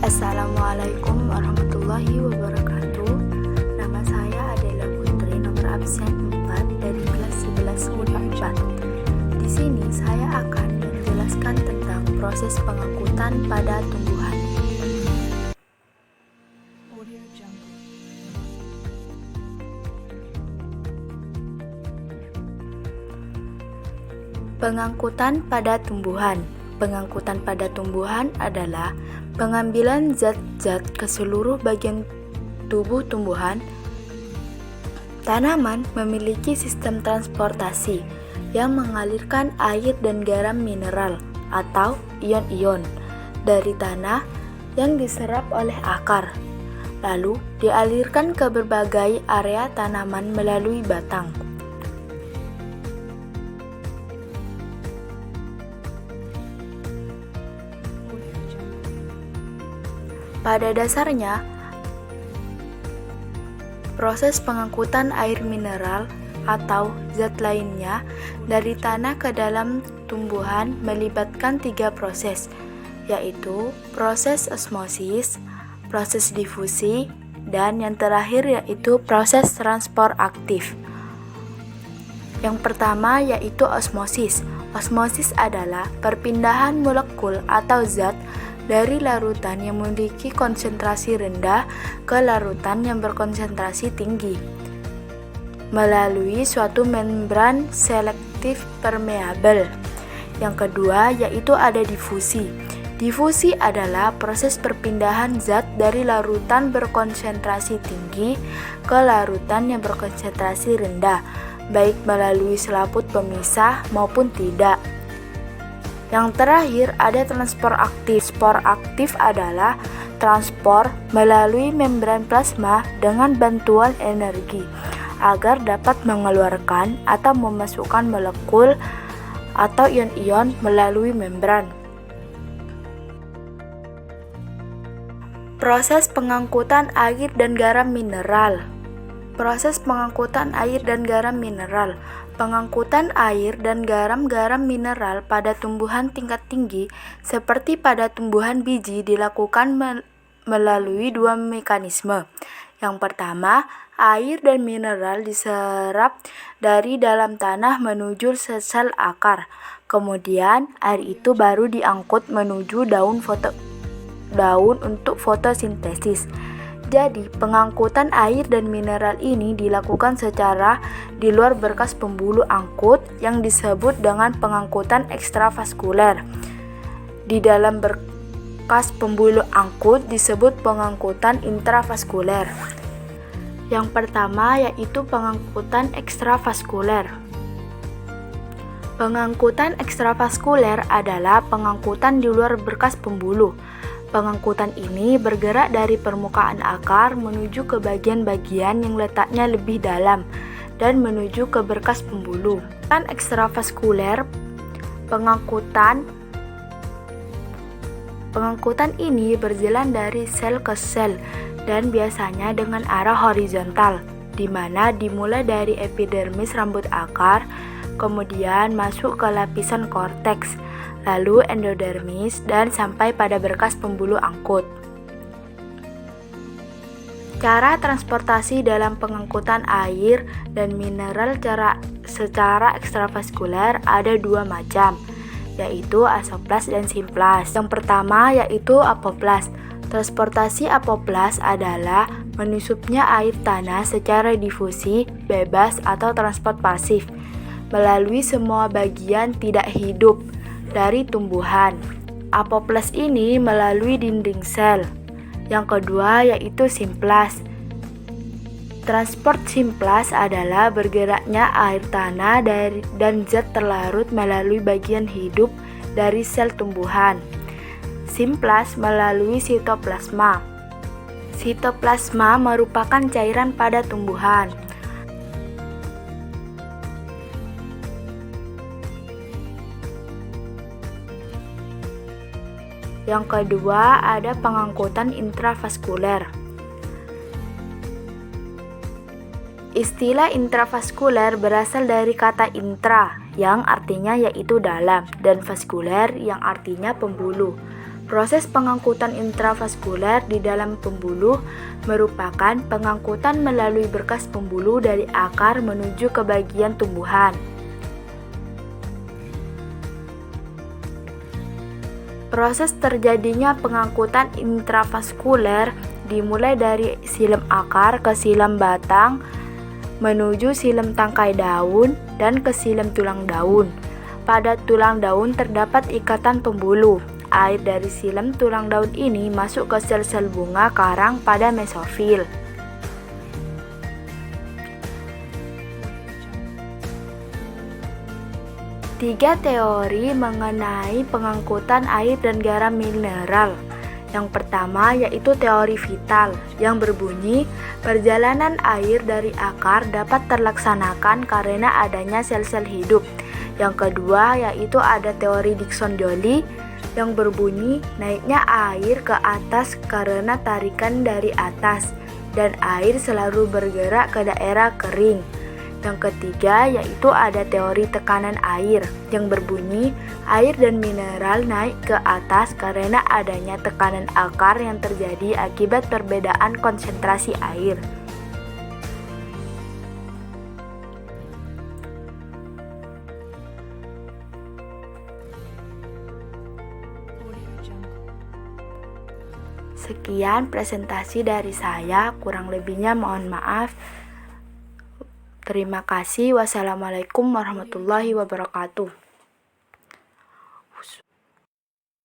Assalamualaikum warahmatullahi wabarakatuh. Nama saya adalah Putri, nomor absen 4 dari kelas 11 Unpad 4. Di sini saya akan menjelaskan tentang proses pengangkutan pada tumbuhan. Pengangkutan pada tumbuhan. Pengangkutan pada tumbuhan adalah pengambilan zat-zat ke seluruh bagian tubuh tumbuhan. Tanaman memiliki sistem transportasi yang mengalirkan air dan garam mineral atau ion-ion dari tanah yang diserap oleh akar, lalu dialirkan ke berbagai area tanaman melalui batang. Pada dasarnya, proses pengangkutan air mineral atau zat lainnya dari tanah ke dalam tumbuhan melibatkan 3 proses, yaitu proses osmosis, proses difusi, dan yang terakhir yaitu proses transport aktif. Yang pertama yaitu osmosis. Osmosis adalah perpindahan molekul atau zat dari larutan yang memiliki konsentrasi rendah ke larutan yang berkonsentrasi tinggi melalui suatu membran selektif permeabel. Yang kedua yaitu ada difusi. Difusi adalah proses perpindahan zat dari larutan berkonsentrasi tinggi ke larutan yang berkonsentrasi rendah, baik melalui selaput pemisah maupun tidak. Yang terakhir ada transport aktif. Transport aktif adalah transport melalui membran plasma dengan bantuan energi agar dapat mengeluarkan atau memasukkan molekul atau ion-ion melalui membran. Proses pengangkutan air dan garam mineral. Proses pengangkutan air dan garam mineral. Pengangkutan air dan garam-garam mineral pada tumbuhan tingkat tinggi seperti pada tumbuhan biji dilakukan melalui 2 mekanisme. Yang pertama, air dan mineral diserap dari dalam tanah menuju sel akar. Kemudian, air itu baru diangkut menuju daun untuk fotosintesis. Jadi, pengangkutan air dan mineral ini dilakukan secara di luar berkas pembuluh angkut yang disebut dengan pengangkutan ekstravaskuler. Di dalam berkas pembuluh angkut disebut pengangkutan intravaskuler. Yang pertama yaitu pengangkutan ekstravaskuler. Pengangkutan ekstravaskuler adalah pengangkutan di luar berkas pembuluh. Pengangkutan ini bergerak dari permukaan akar menuju ke bagian-bagian yang letaknya lebih dalam dan menuju ke berkas pembuluh. Pengangkutan ekstravaskuler, pengangkutan ini berjalan dari sel ke sel dan biasanya dengan arah horizontal, di mana dimulai dari epidermis rambut akar, kemudian masuk ke lapisan korteks, lalu endodermis, dan sampai pada berkas pembuluh angkut. Cara transportasi dalam pengangkutan air dan mineral secara ekstravaskuler ada 2 macam, yaitu asoplas dan simplas. Yang pertama yaitu apoplas. Transportasi apoplas adalah menyusupnya air tanah secara difusi, bebas atau transport pasif, melalui semua bagian tidak hidup dari tumbuhan. Apoplas ini melalui dinding sel. Yang kedua yaitu simplas. Transport simplas adalah bergeraknya air tanah dan zat terlarut melalui bagian hidup dari sel tumbuhan. Simplas melalui sitoplasma. Sitoplasma merupakan cairan pada tumbuhan. Yang kedua ada pengangkutan intravaskuler. Istilah intravaskuler berasal dari kata intra yang artinya yaitu dalam dan vaskuler yang artinya pembuluh. Proses pengangkutan intravaskuler di dalam pembuluh merupakan pengangkutan melalui berkas pembuluh dari akar menuju ke bagian tumbuhan. Proses terjadinya pengangkutan intravaskuler dimulai dari silem akar ke silem batang, menuju silem tangkai daun, dan ke silem tulang daun. Pada tulang daun terdapat ikatan pembuluh. Air dari silem tulang daun ini masuk ke sel-sel bunga karang pada mesofil. Tiga teori mengenai pengangkutan air dan garam mineral. Yang pertama yaitu teori vital, yang berbunyi perjalanan air dari akar dapat terlaksanakan karena adanya sel-sel hidup. Yang kedua yaitu ada teori Dickson-Joly, yang berbunyi naiknya air ke atas karena tarikan dari atas, dan air selalu bergerak ke daerah kering. Yang ketiga yaitu ada teori tekanan air, yang berbunyi air dan mineral naik ke atas karena adanya tekanan akar yang terjadi akibat perbedaan konsentrasi air. Sekian presentasi dari saya, kurang lebihnya mohon maaf. Terima kasih. Wassalamualaikum warahmatullahi wabarakatuh.